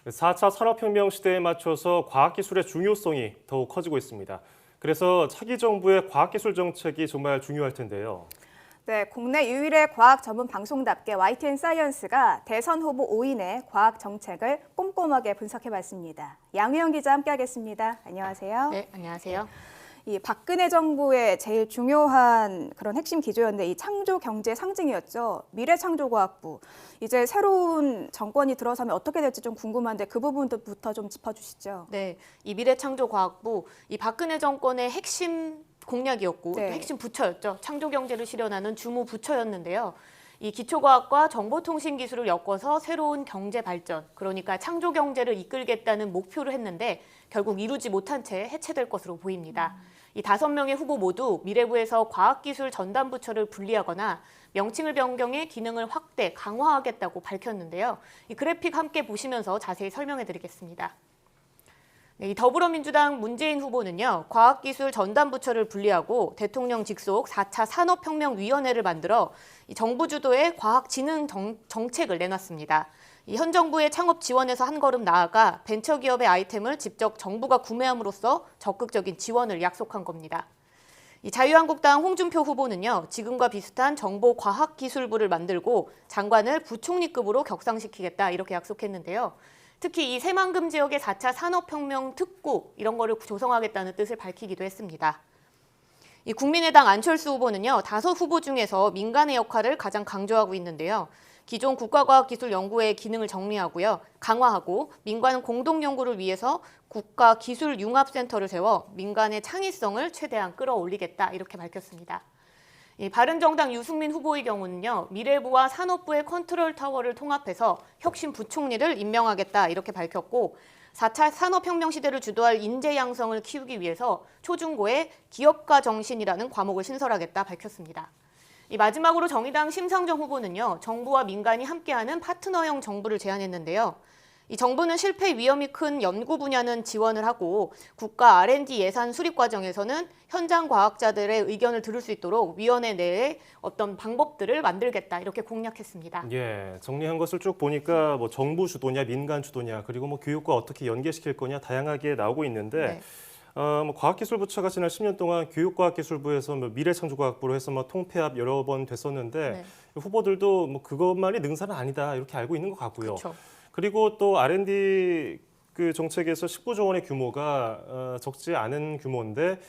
4차 산업혁명 시대에 맞춰서 과학기술의 중요성이 더욱 커지고 있습니다. 그래서 차기 정부의 과학기술 정책이 정말 중요할 텐데요. 네, 국내 유일의 과학 전문 방송답게 YTN 사이언스가 대선 후보 5인의 과학 정책을 꼼꼼하게 분석해봤습니다. 양희영 기자 함께하겠습니다. 안녕하세요. 네, 안녕하세요. 이 박근혜 정부의 제일 중요한 그런 핵심 기조였는데 이 창조 경제 상징이었죠. 미래창조과학부. 이제 새로운 정권이 들어서면 어떻게 될지 좀 궁금한데 그 부분부터 좀 짚어주시죠. 네, 이 미래창조과학부, 이 박근혜 정권의 핵심 공약이었고 네. 또 핵심 부처였죠. 창조 경제를 실현하는 주무 부처였는데요. 이 기초과학과 정보통신기술을 엮어서 새로운 경제 발전, 그러니까 창조 경제를 이끌겠다는 목표를 했는데 결국 이루지 못한 채 해체될 것으로 보입니다. 이 5명의 후보 모두 미래부에서 과학기술 전담부처를 분리하거나 명칭을 변경해 기능을 확대, 강화하겠다고 밝혔는데요. 이 그래픽 함께 보시면서 자세히 설명해 드리겠습니다. 네, 이 더불어민주당 문재인 후보는요, 과학기술 전담부처를 분리하고 대통령 직속 4차 산업혁명위원회를 만들어 이 정부 주도의 과학진흥 정책을 내놨습니다. 이 현 정부의 창업 지원에서 한 걸음 나아가 벤처기업의 아이템을 직접 정부가 구매함으로써 적극적인 지원을 약속한 겁니다. 이 자유한국당 홍준표 후보는요, 지금과 비슷한 정보과학기술부를 만들고 장관을 부총리급으로 격상시키겠다 이렇게 약속했는데요. 특히 이 새만금 지역의 4차 산업혁명 특구 이런 거를 조성하겠다는 뜻을 밝히기도 했습니다. 이 국민의당 안철수 후보는요, 5 후보 중에서 민간의 역할을 가장 강조하고 있는데요. 기존 국가과학기술연구회의 기능을 정리하고요, 강화하고 민간 공동연구를 위해서 국가기술융합센터를 세워 민간의 창의성을 최대한 끌어올리겠다 이렇게 밝혔습니다. 이 바른정당 유승민 후보의 경우는요, 미래부와 산업부의 컨트롤 타워를 통합해서 혁신 부총리를 임명하겠다 이렇게 밝혔고 4차 산업혁명 시대를 주도할 인재 양성을 키우기 위해서 초중고에 기업가 정신이라는 과목을 신설하겠다 밝혔습니다. 이 마지막으로 정의당 심상정 후보는요, 정부와 민간이 함께하는 파트너형 정부를 제안했는데요. 이 정부는 실패 위험이 큰 연구 분야는 지원을 하고 국가 R&D 예산 수립 과정에서는 현장 과학자들의 의견을 들을 수 있도록 위원회 내에 어떤 방법들을 만들겠다 이렇게 공약했습니다. 예, 정리한 것을 쭉 보니까 뭐 정부 주도냐, 민간 주도냐, 그리고 뭐 교육과 어떻게 연계시킬 거냐 다양하게 나오고 있는데. 네. 뭐 과학기술부처가 지난 10년 동안 교육과학기술부에서 뭐 미래창조과학부로 해서 뭐 통폐합 여러 번 됐었는데 네. 후보들도 뭐 그것만이 능사는 아니다 이렇게 알고 있는 것 같고요. 그렇죠. 그리고 또 R&D 그 정책에서 19조 원의 규모가 적지 않은 규모인데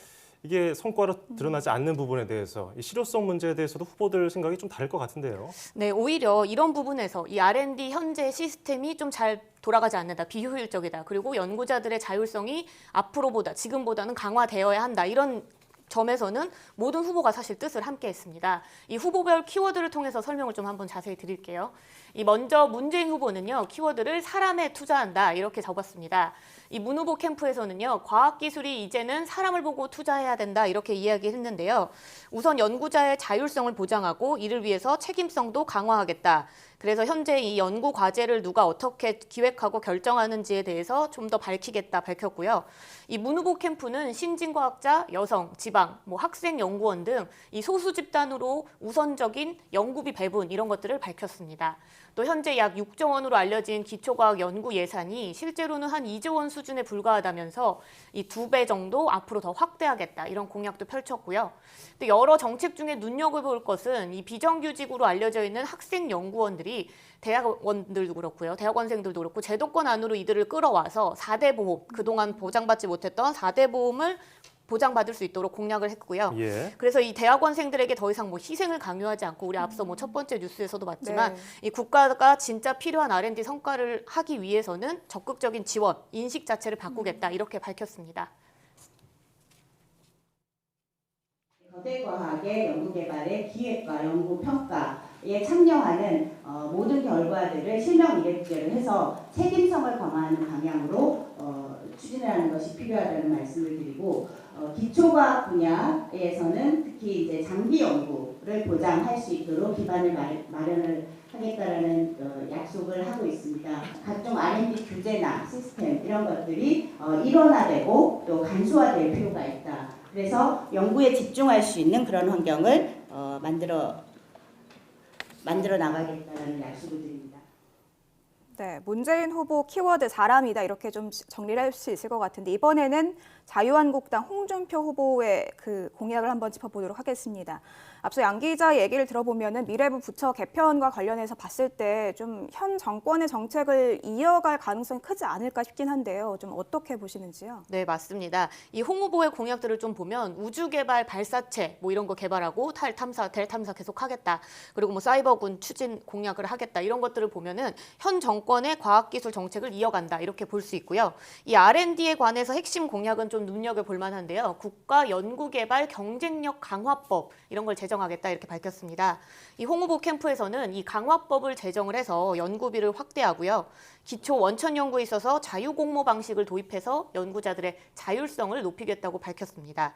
이게 성과로 드러나지 않는 부분에 대해서 이 실효성 문제에 대해서도 후보들 생각이 좀 다를 것 같은데요. 네, 오히려 이런 부분에서 이 R&D 현재 시스템이 좀 잘 돌아가지 않는다, 비효율적이다, 그리고 연구자들의 자율성이 앞으로보다 지금보다는 강화되어야 한다 이런 점에서는 모든 후보가 사실 뜻을 함께 했습니다. 이 후보별 키워드를 통해서 설명을 좀 한번 자세히 드릴게요. 이 먼저 문재인 후보는요, 키워드를 사람에 투자한다 이렇게 적었습니다. 이 문 후보 캠프에서는요, 과학기술이 이제는 사람을 보고 투자해야 된다 이렇게 이야기했는데요. 우선 연구자의 자율성을 보장하고 이를 위해서 책임성도 강화하겠다. 그래서 현재 이 연구 과제를 누가 어떻게 기획하고 결정하는지에 대해서 좀 더 밝히겠다 밝혔고요. 이 문 후보 캠프는 신진과학자, 여성, 지방, 뭐 학생 연구원 등 이 소수 집단으로 우선적인 연구비 배분 이런 것들을 밝혔습니다. 또 현재 약 6조 원으로 알려진 기초과학 연구 예산이 실제로는 한 2조 원 수준에 불과하다면서 이 2배 정도 앞으로 더 확대하겠다 이런 공약도 펼쳤고요. 또 여러 정책 중에 눈여겨볼 것은 이 비정규직으로 알려져 있는 학생 연구원들이 대학원들도 그렇고요, 대학원생들도 그렇고 제도권 안으로 이들을 끌어와서 4대 보험, 그동안 보장받지 못했던 4대 보험을 보장받을 수 있도록 공약을 했고요. 예. 그래서 이 대학원생들에게 더 이상 뭐 희생을 강요하지 않고 우리 앞서 뭐 첫 번째 뉴스에서도 봤지만 네. 이 국가가 진짜 필요한 R&D 성과를 하기 위해서는 적극적인 지원, 인식 자체를 바꾸겠다 이렇게 밝혔습니다. 거대과학의 연구개발의 기획과 연구평가에 참여하는 모든 결과들을 실명 이력제를 해서 책임성을 강화하는 방향으로 추진하는 것이 필요하다는 말씀을 드리고 기초과학 분야에서는 특히 이제 장기 연구를 보장할 수 있도록 기반을 마련을 하겠다라는 약속을 하고 있습니다. 각종 R&D 규제나 시스템 이런 것들이 일원화되고 또 간소화될 필요가 있다. 그래서 연구에 집중할 수 있는 그런 환경을 만들어 나가겠다는 약속을 드립니다. 네, 문재인 후보 키워드 사람이다 이렇게 좀 정리를 할 수 있을 것 같은데 이번에는 자유한국당 홍준표 후보의 그 공약을 한번 짚어보도록 하겠습니다. 앞서 양 기자의 얘기를 들어보면은 미래부 부처 개편과 관련해서 봤을 때 좀 현 정권의 정책을 이어갈 가능성이 크지 않을까 싶긴 한데요. 좀 어떻게 보시는지요? 네, 맞습니다. 이 홍 후보의 공약들을 좀 보면 우주개발 발사체 뭐 이런 거 개발하고 달 탐사, 달 탐사 계속 하겠다. 그리고 뭐 사이버군 추진 공약을 하겠다. 이런 것들을 보면은 현 정권의 과학기술 정책을 이어간다. 이렇게 볼 수 있고요. 이 R&D에 관해서 핵심 공약은 좀 눈여겨볼 만한데요. 국가연구개발 경쟁력 강화법 이런 걸 제정하겠다 이렇게 밝혔습니다. 이 홍 후보 캠프에서는 이 강화법을 제정을 해서 연구비를 확대하고요. 기초 원천 연구에 있어서 자유공모 방식을 도입해서 연구자들의 자율성을 높이겠다고 밝혔습니다.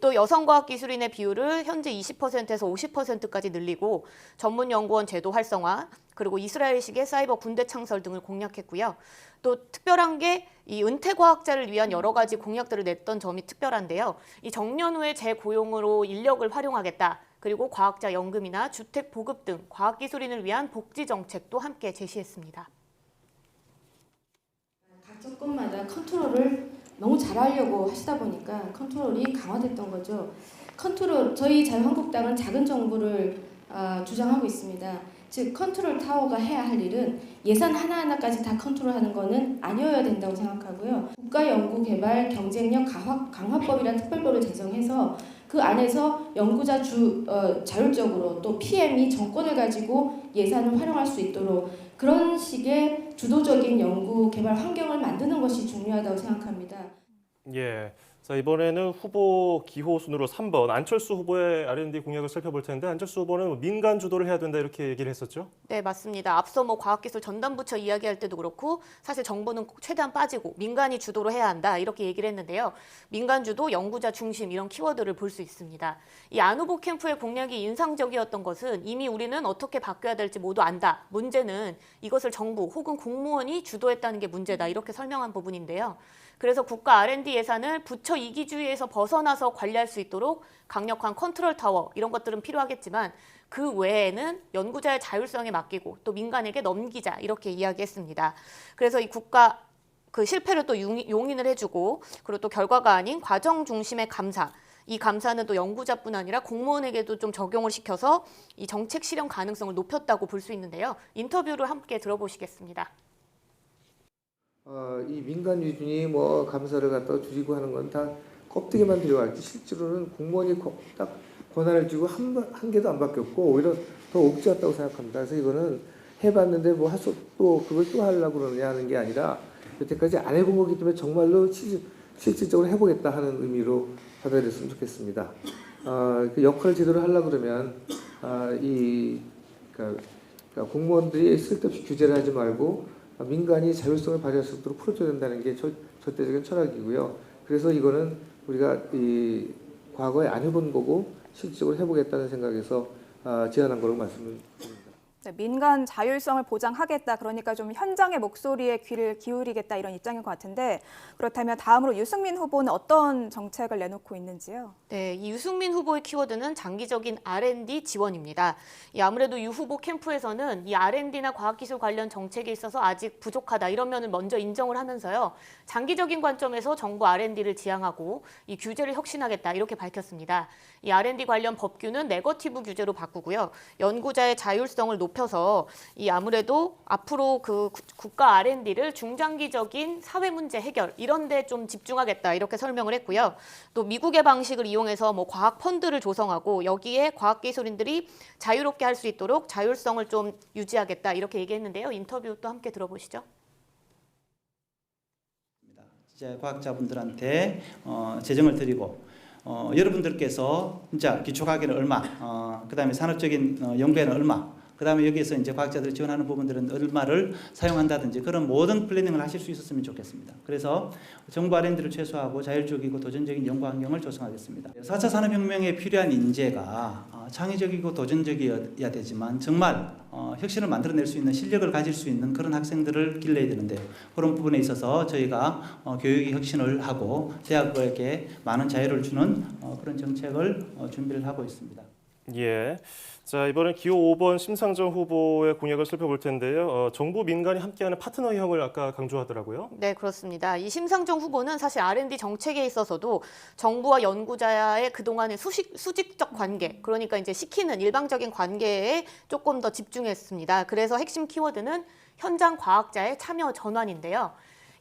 또 여성과학기술인의 비율을 현재 20%에서 50%까지 늘리고 전문연구원 제도 활성화, 그리고 이스라엘식의 사이버 군대 창설 등을 공약했고요. 또 특별한 게 이 은퇴과학자를 위한 여러 가지 공약들을 냈던 점이 특별한데요. 이 정년 후에 재고용으로 인력을 활용하겠다. 그리고 과학자 연금이나 주택 보급 등 과학기술인을 위한 복지 정책도 함께 제시했습니다. 각 정권마다 컨트롤을 너무 잘하려고 하시다 보니까 컨트롤이 강화됐던 거죠. 저희 자유한국당은 작은 정부를 주장하고 있습니다. 즉 컨트롤 타워가 해야 할 일은 예산 하나하나까지 다 컨트롤하는 것은 아니어야 된다고 생각하고요. 국가연구개발 경쟁력 강화법이라는 특별법을 제정해서 그 안에서 연구자 자율적으로 또 PM이 정권을 가지고 예산을 활용할 수 있도록 그런 식의 주도적인 연구 개발 환경을 만드는 것이 중요하다고 생각합니다. 예. 자, 이번에는 후보 기호 순으로 3번 안철수 후보의 R&D 공약을 살펴볼 텐데 안철수 후보는 민간 주도를 해야 된다 이렇게 얘기를 했었죠? 네, 맞습니다. 앞서 뭐 과학기술 전담부처 이야기할 때도 그렇고 사실 정부는 최대한 빠지고 민간이 주도로 해야 한다 이렇게 얘기를 했는데요. 민간 주도, 연구자 중심 이런 키워드를 볼 수 있습니다. 이 안 후보 캠프의 공약이 인상적이었던 것은 이미 우리는 어떻게 바뀌어야 될지 모두 안다. 문제는 이것을 정부 혹은 공무원이 주도했다는 게 문제다 이렇게 설명한 부분인데요. 그래서 국가 R&D 예산을 부처 이기주의에서 벗어나서 관리할 수 있도록 강력한 컨트롤 타워 이런 것들은 필요하겠지만 그 외에는 연구자의 자율성에 맡기고 또 민간에게 넘기자 이렇게 이야기했습니다. 그래서 이 국가 그 실패를 또 용인을 해주고 그리고 또 결과가 아닌 과정 중심의 감사 이 감사는 또 연구자뿐 아니라 공무원에게도 좀 적용을 시켜서 이 정책 실현 가능성을 높였다고 볼 수 있는데요. 인터뷰를 함께 들어보시겠습니다. 이 민간 유준이 뭐 감사를 갖다 줄이고 하는 건 다 껍데기만 들여갈지 실제로는 공무원이 딱 권한을 쥐고 한 개도 안 바뀌었고 오히려 더 옥죄었다고 생각합니다. 그래서 이거는 해봤는데 뭐 또 그걸 또 하려고 그러느냐 하는 게 아니라 여태까지 안 해본 거기 때문에 정말로 실질적으로 해보겠다 하는 의미로 받아들였으면 좋겠습니다. 그 역할을 제대로 하려고 그러면 그러니까 공무원들이 쓸데없이 규제를 하지 말고 민간이 자율성을 발휘할 수 있도록 풀어줘야 된다는 게 절대적인 철학이고요. 그래서 이거는 우리가 이 과거에 안 해본 거고 실질적으로 해보겠다는 생각에서 제안한 거라고 말씀드립니다. 네, 민간 자율성을 보장하겠다. 그러니까 좀 현장의 목소리에 귀를 기울이겠다 이런 입장인 것 같은데 그렇다면 다음으로 유승민 후보는 어떤 정책을 내놓고 있는지요? 네, 이 유승민 후보의 키워드는 장기적인 R&D 지원입니다. 아무래도 유 후보 캠프에서는 이 R&D나 과학기술 관련 정책에 있어서 아직 부족하다 이런 면을 먼저 인정을 하면서요. 장기적인 관점에서 정부 R&D를 지향하고 이 규제를 혁신하겠다 이렇게 밝혔습니다. 이 R&D 관련 법규는 네거티브 규제로 바꾸고요. 연구자의 자율성을 높여서 이 아무래도 앞으로 그 국가 R&D를 중장기적인 사회 문제 해결 이런 데 좀 집중하겠다 이렇게 설명을 했고요. 또 미국의 방식을 이용해서 뭐 과학 펀드를 조성하고 여기에 과학기술인들이 자유롭게 할 수 있도록 자율성을 좀 유지하겠다 이렇게 얘기했는데요. 인터뷰 또 함께 들어보시죠. 이제 과학자분들한테 재정을 드리고 여러분들께서 진짜 기초과학에는 얼마, 그다음에 산업적인 연구에는 얼마, 그다음에 여기에서 이제 과학자들이 지원하는 부분들은 얼마를 사용한다든지 그런 모든 플래닝을 하실 수 있었으면 좋겠습니다. 그래서 정부 R&D를 최소화하고 자율적이고 도전적인 연구 환경을 조성하겠습니다. 4차 산업혁명에 필요한 인재가 창의적이고 도전적이어야 되지만 정말 혁신을 만들어낼 수 있는 실력을 가질 수 있는 그런 학생들을 길러야 되는데요. 그런 부분에 있어서 저희가 교육의 혁신을 하고 대학에게 많은 자유를 주는 그런 정책을 준비를 하고 있습니다. 예. 자, 이번엔 기호 5번 심상정 후보의 공약을 살펴볼 텐데요. 정부 민간이 함께하는 파트너형을 아까 강조하더라고요. 네, 그렇습니다. 이 심상정 후보는 사실 R&D 정책에 있어서도 정부와 연구자의 그동안의 수직적 관계, 그러니까 이제 시키는 일방적인 관계에 조금 더 집중했습니다. 그래서 핵심 키워드는 현장 과학자의 참여 전환인데요.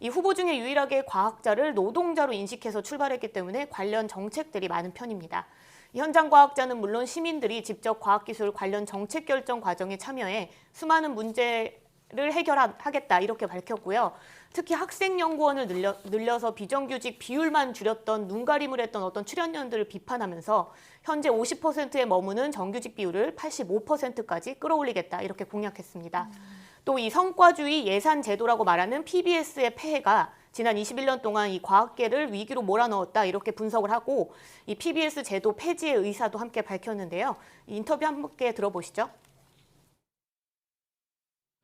이 후보 중에 유일하게 과학자를 노동자로 인식해서 출발했기 때문에 관련 정책들이 많은 편입니다. 현장 과학자는 물론 시민들이 직접 과학기술 관련 정책 결정 과정에 참여해 수많은 문제를 해결하겠다 이렇게 밝혔고요. 특히 학생연구원을 늘려서 비정규직 비율만 줄였던 눈가림을 했던 어떤 출연연들을 비판하면서 현재 50%에 머무는 정규직 비율을 85%까지 끌어올리겠다 이렇게 공약했습니다. 또 이 성과주의 예산 제도라고 말하는 PBS의 폐해가 지난 21년 동안 이 과학계를 위기로 몰아넣었다 이렇게 분석을 하고 이 PBS 제도 폐지의 의사도 함께 밝혔는데요. 이 인터뷰 함께 들어보시죠.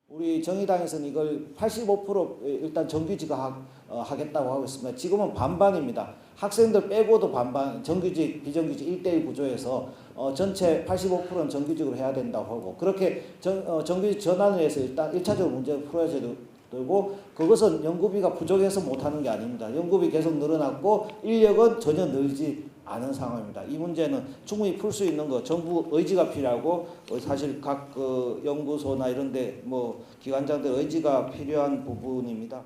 우리 정의당에서는 이걸 85% 일단 정규직화 하겠다고 하고 있습니다. 지금은 반반입니다. 학생들 빼고도 반반, 정규직, 비정규직 1대1 구조에서 전체 85%는 정규직으로 해야 된다고 하고 그렇게 정규직 전환을 해서 일단 1차적으로 문제를 풀어야 되고 그것은 연구비가 부족해서 못하는 게 아닙니다. 연구비 계속 늘어났고 인력은 전혀 늘지 않은 상황입니다. 이 문제는 충분히 풀 수 있는 거 정부 의지가 필요하고 사실 각 연구소나 이런데 뭐 기관장들 의지가 필요한 부분입니다.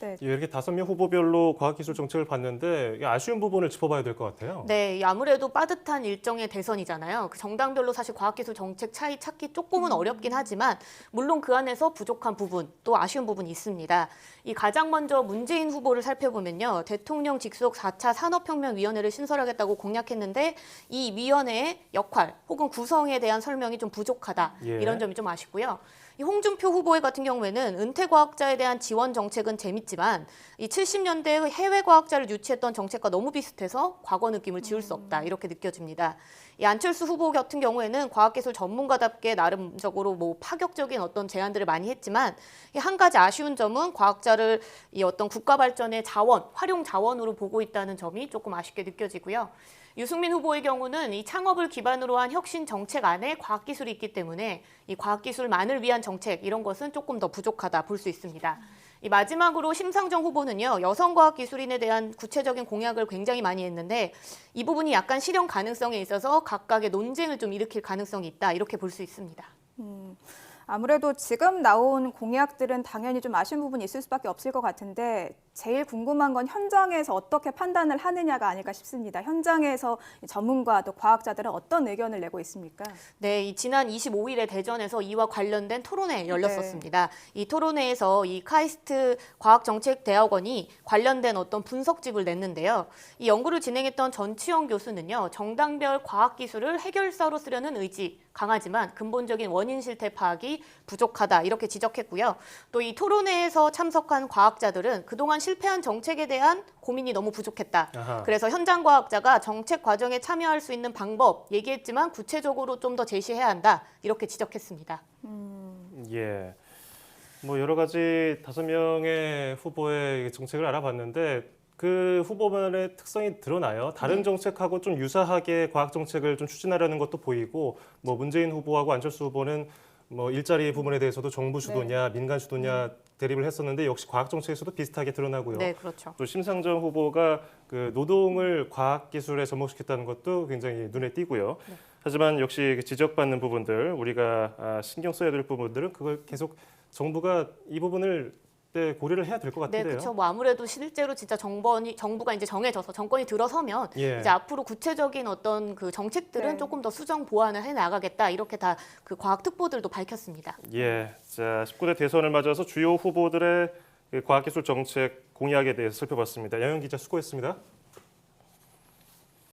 네. 이렇게 5명 후보별로 과학기술 정책을 봤는데 아쉬운 부분을 짚어봐야 될 것 같아요. 네, 아무래도 빠듯한 일정의 대선이잖아요. 그 정당별로 사실 과학기술 정책 차이 찾기 조금은 어렵긴 하지만 물론 그 안에서 부족한 부분, 또 아쉬운 부분이 있습니다. 이 가장 먼저 문재인 후보를 살펴보면요. 대통령 직속 4차 산업혁명위원회를 신설하겠다고 공약했는데 이 위원회의 역할 혹은 구성에 대한 설명이 좀 부족하다. 예. 이런 점이 좀 아쉽고요. 이 홍준표 후보의 같은 경우에는 은퇴 과학자에 대한 지원 정책은 재밌지만 이 70년대의 해외 과학자를 유치했던 정책과 너무 비슷해서 과거 느낌을 지울 수 없다 이렇게 느껴집니다. 이 안철수 후보 같은 경우에는 과학기술 전문가답게 나름적으로 뭐 파격적인 어떤 제안들을 많이 했지만 한 가지 아쉬운 점은 과학자를 이 어떤 국가 발전의 자원, 활용 자원으로 보고 있다는 점이 조금 아쉽게 느껴지고요. 유승민 후보의 경우는 이 창업을 기반으로 한 혁신 정책 안에 과학기술이 있기 때문에 이 과학기술만을 위한 정책 이런 것은 조금 더 부족하다 볼 수 있습니다. 이 마지막으로 심상정 후보는요. 여성과학기술인에 대한 구체적인 공약을 굉장히 많이 했는데 이 부분이 약간 실현 가능성에 있어서 각각의 논쟁을 좀 일으킬 가능성이 있다 이렇게 볼 수 있습니다. 아무래도 지금 나온 공약들은 당연히 좀 아쉬운 부분이 있을 수밖에 없을 것 같은데 제일 궁금한 건 현장에서 어떻게 판단을 하느냐가 아닐까 싶습니다. 현장에서 전문가 또 과학자들은 어떤 의견을 내고 있습니까? 네, 이 지난 25일에 대전에서 이와 관련된 토론회 열렸었습니다. 이 토론회에서 이 카이스트 과학정책대학원이 관련된 어떤 분석집을 냈는데요. 이 연구를 진행했던 전치영 교수는요, 정당별 과학기술을 해결사로 쓰려는 의지 강하지만 근본적인 원인 실태 파악이 부족하다 이렇게 지적했고요. 또 이 토론회에서 참석한 과학자들은 그동안 실패한 정책에 대한 고민이 너무 부족했다. 아하. 그래서 현장 과학자가 정책 과정에 참여할 수 있는 방법 얘기했지만 구체적으로 좀 더 제시해야 한다 이렇게 지적했습니다. 예. 뭐 여러 가지 5명의 후보의 정책을 알아봤는데 그 후보만의 특성이 드러나요. 다른 정책하고 좀 유사하게 과학 정책을 좀 추진하려는 것도 보이고 뭐 문재인 후보하고 안철수 후보는 뭐 일자리 부분에 대해서도 정부 주도냐 민간 주도냐 대립을 했었는데 역시 과학 정책에서도 비슷하게 드러나고요. 네, 그렇죠. 또 심상정 후보가 그 노동을 과학 기술에 접목시켰다는 것도 굉장히 눈에 띄고요. 하지만 역시 지적받는 부분들 우리가 신경 써야 될 부분들은 그걸 계속 정부가 이 부분을 고려를 해야 될 것 네, 같은데요. 그렇죠. 뭐 아무래도 실제로 진짜 정부가 이제 정해져서 정권이 들어서면 예. 이제 앞으로 구체적인 어떤 그 정책들은 네. 조금 더 수정 보완을 해 나가겠다 이렇게 다 그 과학 특보들도 밝혔습니다. 예, 자 19대 대선을 맞아서 주요 후보들의 그 과학기술 정책 공약에 대해서 살펴봤습니다. 양현 기자 수고했습니다.